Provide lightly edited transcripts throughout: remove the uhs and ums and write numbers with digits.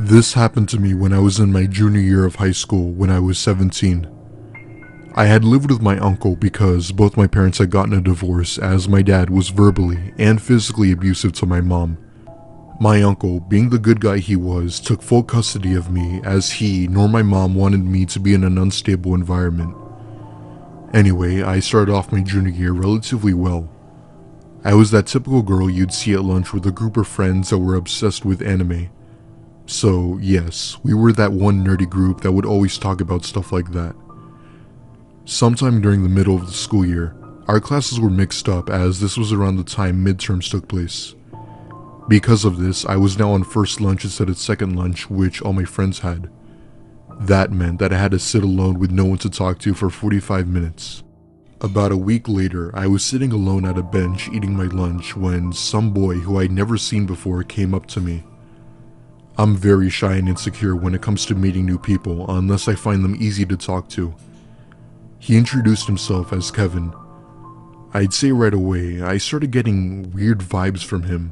This happened to me when I was in my junior year of high school when I was 17. I had lived with my uncle because both my parents had gotten a divorce, as my dad was verbally and physically abusive to my mom. My uncle, being the good guy he was, took full custody of me as he nor my mom wanted me to be in an unstable environment. Anyway, I started off my junior year relatively well. I was that typical girl you'd see at lunch with a group of friends that were obsessed with anime. So yes, we were that one nerdy group that would always talk about stuff like that. Sometime during the middle of the school year, our classes were mixed up as this was around the time midterms took place. Because of this, I was now on first lunch instead of second lunch, which all my friends had. That meant that I had to sit alone with no one to talk to for 45 minutes. About a week later, I was sitting alone at a bench eating my lunch when some boy who I'd never seen before came up to me. I'm very shy and insecure when it comes to meeting new people unless I find them easy to talk to. He introduced himself as Kevin. I'd say right away, I started getting weird vibes from him.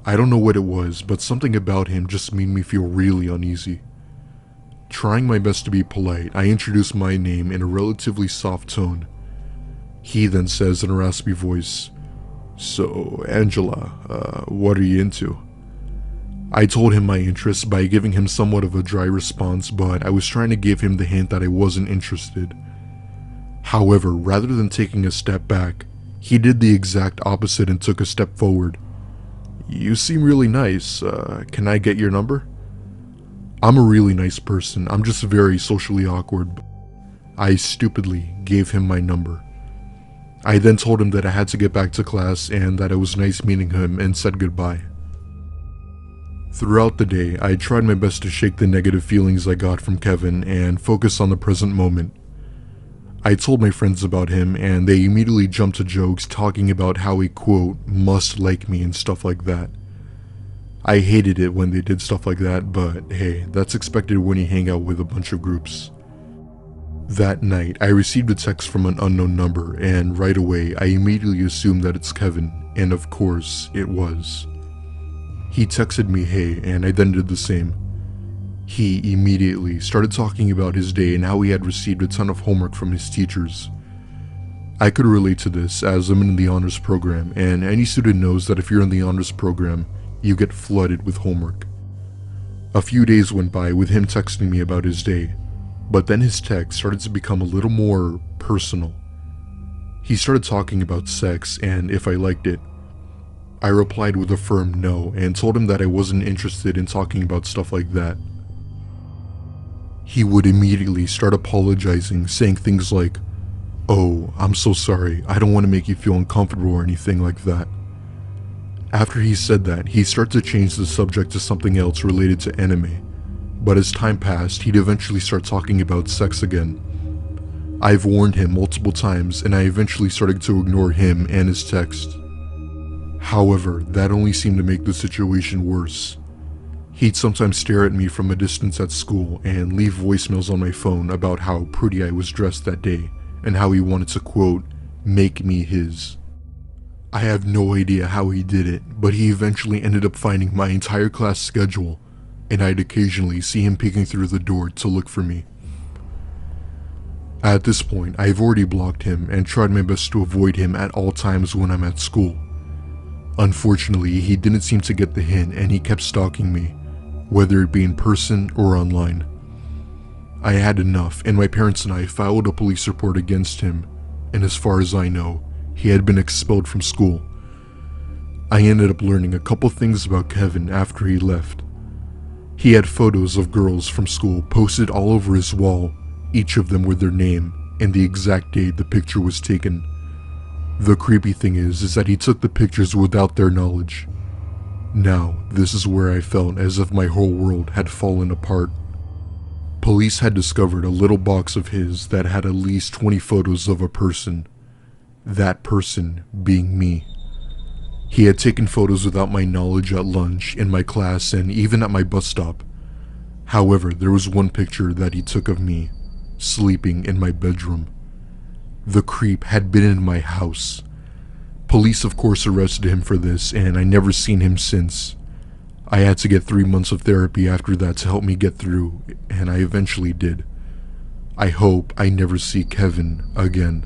I don't know what it was, but something about him just made me feel really uneasy. Trying my best to be polite, I introduced my name in a relatively soft tone. He then says in a raspy voice, "So, Angela, what are you into?" I told him my interests by giving him somewhat of a dry response, but I was trying to give him the hint that I wasn't interested. However, rather than taking a step back, he did the exact opposite and took a step forward. "You seem really nice. Can I get your number?" I'm a really nice person, I'm just very socially awkward. I stupidly gave him my number. I then told him that I had to get back to class and that it was nice meeting him and said goodbye. Throughout the day, I tried my best to shake the negative feelings I got from Kevin and focus on the present moment. I told my friends about him and they immediately jumped to jokes talking about how he, quote, must like me and stuff like that. I hated it when they did stuff like that, but hey, that's expected when you hang out with a bunch of groups. That night, I received a text from an unknown number and right away I immediately assumed that it's Kevin, and of course, it was. He texted me hey, and I then did the same. He immediately started talking about his day and how he had received a ton of homework from his teachers. I could relate to this as I'm in the honors program, and any student knows that if you're in the honors program, you get flooded with homework. A few days went by with him texting me about his day, but then his text started to become a little more personal. He started talking about sex and if I liked it. I replied with a firm no and told him that I wasn't interested in talking about stuff like that. He would immediately start apologizing, saying things like, "Oh, I'm so sorry, I don't want to make you feel uncomfortable or anything like that." After he said that, he started to change the subject to something else related to anime, but as time passed, he'd eventually start talking about sex again. I've warned him multiple times and I eventually started to ignore him and his text. However, that only seemed to make the situation worse. He'd sometimes stare at me from a distance at school and leave voicemails on my phone about how pretty I was dressed that day and how he wanted to, quote, make me his. I have no idea how he did it, but he eventually ended up finding my entire class schedule, and I'd occasionally see him peeking through the door to look for me. At this point, I've already blocked him and tried my best to avoid him at all times when I'm at school. Unfortunately, he didn't seem to get the hint and he kept stalking me, whether it be in person or online. I had enough, and my parents and I filed a police report against him, and as far as I know, he had been expelled from school. I ended up learning a couple things about Kevin after he left. He had photos of girls from school posted all over his wall, each of them with their name and the exact date the picture was taken. The creepy thing is that he took the pictures without their knowledge. Now, this is where I felt as if my whole world had fallen apart. Police had discovered a little box of his that had at least 20 photos of a person. That person being me. He had taken photos without my knowledge at lunch, in my class, and even at my bus stop. However, there was one picture that he took of me, sleeping in my bedroom. The creep had been in my house. Police of course arrested him for this, and I never seen him since. I had to get 3 months of therapy after that to help me get through, and I eventually did. I hope I never see Kevin again.